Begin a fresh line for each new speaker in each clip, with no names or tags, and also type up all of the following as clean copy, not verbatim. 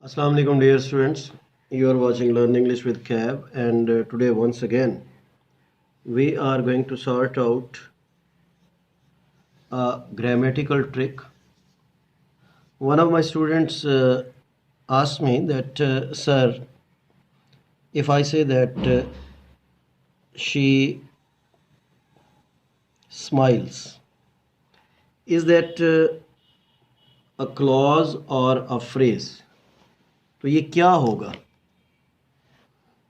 Assalamu alaikum dear students. You are watching Learn English with Cab, and today once again we are going to sort out a grammatical trick. One of my students asked me that sir, if I say that she smiles, is that a clause or a phrase? तो ये क्या होगा?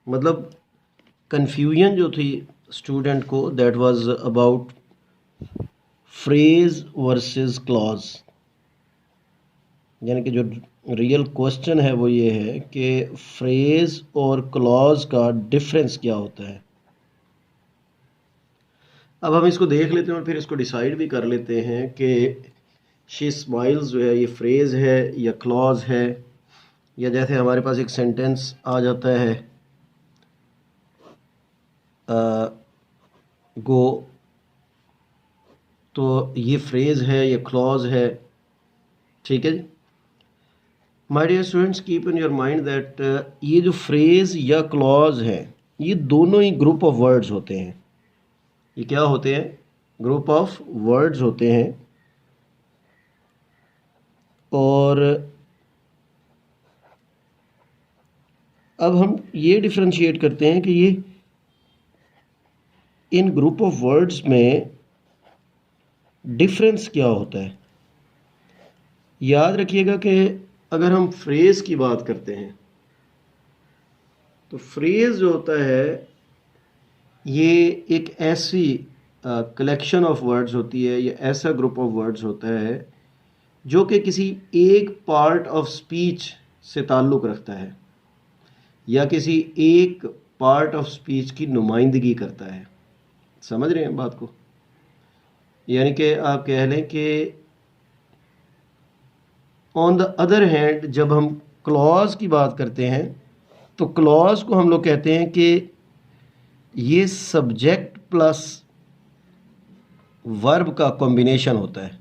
मतलब confusion जो थी student को, that was about phrase versus clause. यानी कि जो रियल क्वेश्चन है वो ये है कि फ्रेज और क्लॉज का डिफरेंस क्या होता है। अब हम इसको देख लेते हैं और फिर इसको डिसाइड भी कर लेते हैं कि शी स्माइल्स जो है ये फ्रेज है या क्लॉज है, या जैसे हमारे पास एक सेंटेंस आ जाता है गो, तो ये फ्रेज है या क्लॉज है। ठीक है जी। My dear students, keep in your mind that ये जो फ्रेज या क्लॉज है ये दोनों ही ग्रुप ऑफ वर्ड्स होते हैं। ये क्या होते हैं? ग्रुप ऑफ वर्ड्स होते हैं। और अब हम ये डिफरेंशिएट करते हैं कि ये इन ग्रुप ऑफ वर्ड्स में डिफरेंस क्या होता है। याद रखिएगा कि अगर हम फ्रेज की बात करते हैं तो फ्रेज जो होता है ये एक ऐसी कलेक्शन ऑफ वर्ड्स होती है, या ऐसा ग्रुप ऑफ वर्ड्स होता है जो कि किसी एक पार्ट ऑफ स्पीच से ताल्लुक़ रखता है या किसी एक पार्ट ऑफ स्पीच की नुमाइंदगी करता है। समझ रहे हैं बात को? यानी कि आप कह लें कि ऑन द अदर हैंड जब हम क्लॉज की बात करते हैं तो क्लॉज को हम लोग कहते हैं कि ये सब्जेक्ट प्लस वर्ब का कॉम्बिनेशन होता है।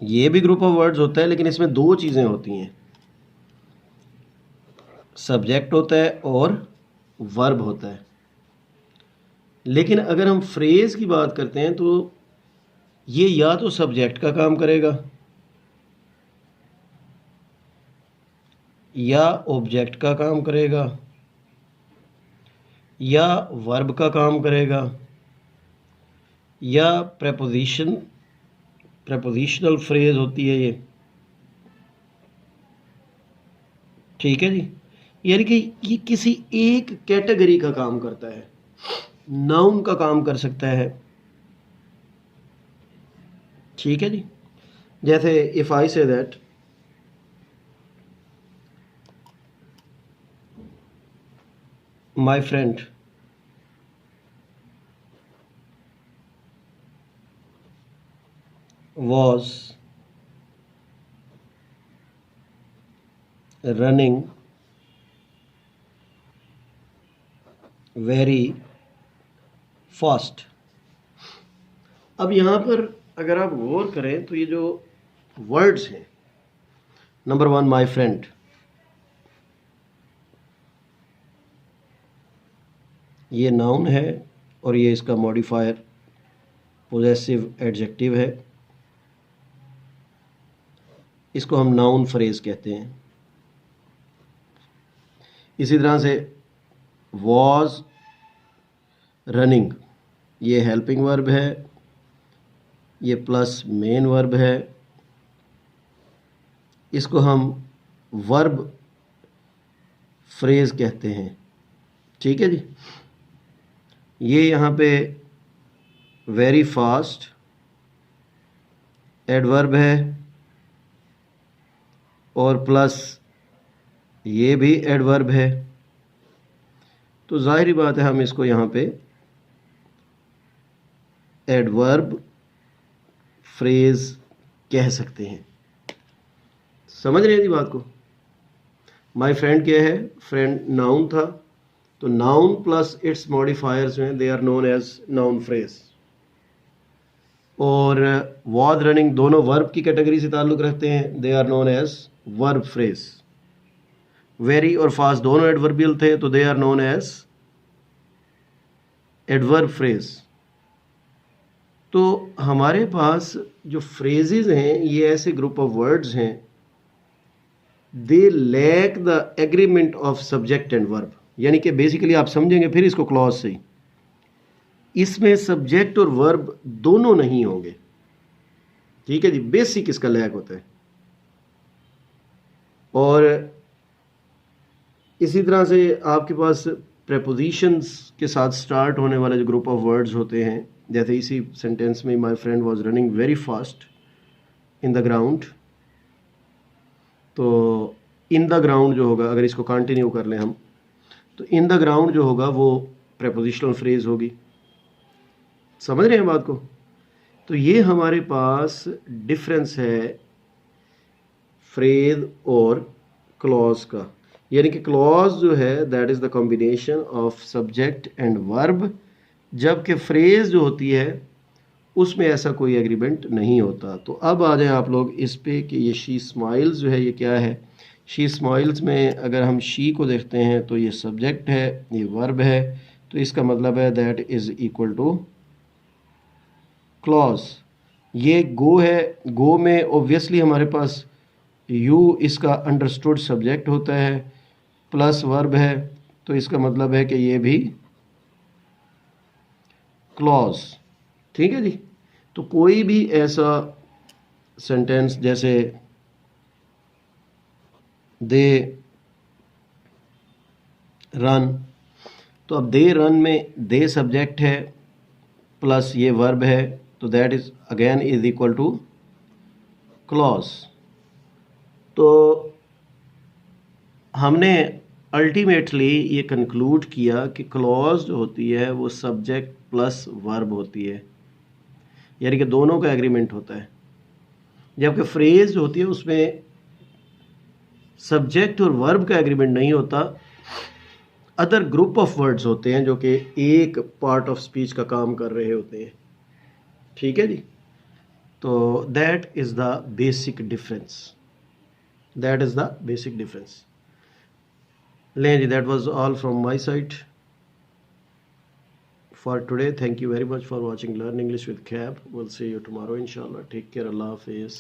ये भी ग्रुप ऑफ वर्ड्स होता है, लेकिन इसमें दो चीज़ें होती हैं, सब्जेक्ट होता है और वर्ब होता है। लेकिन अगर हम फ्रेज की बात करते हैं तो ये या तो सब्जेक्ट का काम करेगा या ऑब्जेक्ट का काम करेगा या वर्ब का काम करेगा या प्रेपोजिशनल फ्रेज होती है ये। ठीक है जी। यानी कि ये किसी एक कैटेगरी का काम करता है, नाउन का काम कर सकता है। ठीक है जी। जैसे if I say that my friend was running very fast। अब यहाँ पर अगर आप गौर करें तो ये जो वर्ड्स हैं, नंबर वन माय फ्रेंड, ये नाउन है और ये इसका मॉडिफायर पोजेसिव एडजेक्टिव है। इसको हम नाउन फ्रेज कहते हैं। इसी तरह से वॉज रनिंग, ये हेल्पिंग वर्ब है, ये प्लस मेन वर्ब है। इसको हम वर्ब फ्रेज कहते हैं। ठीक है जी। ये यहाँ पे वेरी फास्ट एडवर्ब है और प्लस ये भी एडवर्ब है। तो जाहिर बात है हम इसको यहाँ पे एडवर्ब फ्रेज कह सकते हैं। समझ रहे हैं जी बात को? माय फ्रेंड क्या है? फ्रेंड नाउन था, तो नाउन प्लस इट्स मॉडिफायर्स हैं, they are known as noun phrase. और वॉज रनिंग दोनों वर्ब की कैटेगरी से ताल्लुक़ रखते हैं, they are known as verb phrase. Very और फास्ट दोनों एडवर्बियल थे, तो they are known as adverb phrase. तो हमारे पास जो फ्रेजेस हैं ये ऐसे ग्रुप ऑफ वर्ड्स हैं, they lack the agreement of subject and verb. यानी कि बेसिकली आप समझेंगे फिर इसको क्लॉज से ही, इसमें सब्जेक्ट और वर्ब दोनों नहीं होंगे। ठीक है जी, बेसिक इसका लैक होता है। और इसी तरह से आपके पास प्रेपोजिशंस के साथ स्टार्ट होने वाले जो ग्रुप ऑफ वर्ड्स होते हैं, जैसे इसी सेंटेंस में my friend was running very fast in the ground, तो इन द ग्राउंड जो होगा, अगर इसको कंटिन्यू कर लें हम, तो इन द ग्राउंड जो होगा वो प्रेपोजिशनल फ्रेज होगी। समझ रहे हैं बात को? तो ये हमारे पास डिफरेंस है फ्रेज और क्लॉज का। यानी कि क्लॉज जो है that is the combination of subject and verb, जबकि फ्रेज जो होती है उसमें ऐसा कोई एग्रीमेंट नहीं होता। तो अब आ जाए आप लोग इस पे कि ये शी स्माइल्स जो है ये क्या है। शी स्माइल्स में अगर हम शी को देखते हैं तो ये सब्जेक्ट है, ये वर्ब है, तो इसका मतलब है that is equal two clause. ये गो है, गो में ऑब्वियसली हमारे पास यू इसका अंडरस्टूड सब्जेक्ट होता है, प्लस वर्ब है, तो इसका मतलब है कि ये भी क्लॉज। ठीक है जी। तो कोई भी ऐसा सेंटेंस जैसे दे रन, तो अब दे रन में दे सब्जेक्ट है प्लस ये वर्ब है, तो that is again is equal two clause. तो हमने अल्टीमेटली ये कंक्लूड किया कि क्लॉज जो होती है वो सब्जेक्ट प्लस वर्ब होती है, यानी कि दोनों का एग्रीमेंट होता है। जबकि फ्रेज जो होती है उसमें सब्जेक्ट और वर्ब का एग्रीमेंट नहीं होता, अदर ग्रुप ऑफ वर्ड्स होते हैं जो कि एक पार्ट ऑफ स्पीच का काम कर रहे होते हैं। ठीक है जी। तो that is the basic difference, that is the basic difference. लें जी, that was all from my side for today. Thank you very much for watching Learn English with Cab. We'll see you tomorrow inshallah. Take care. Allah Hafiz.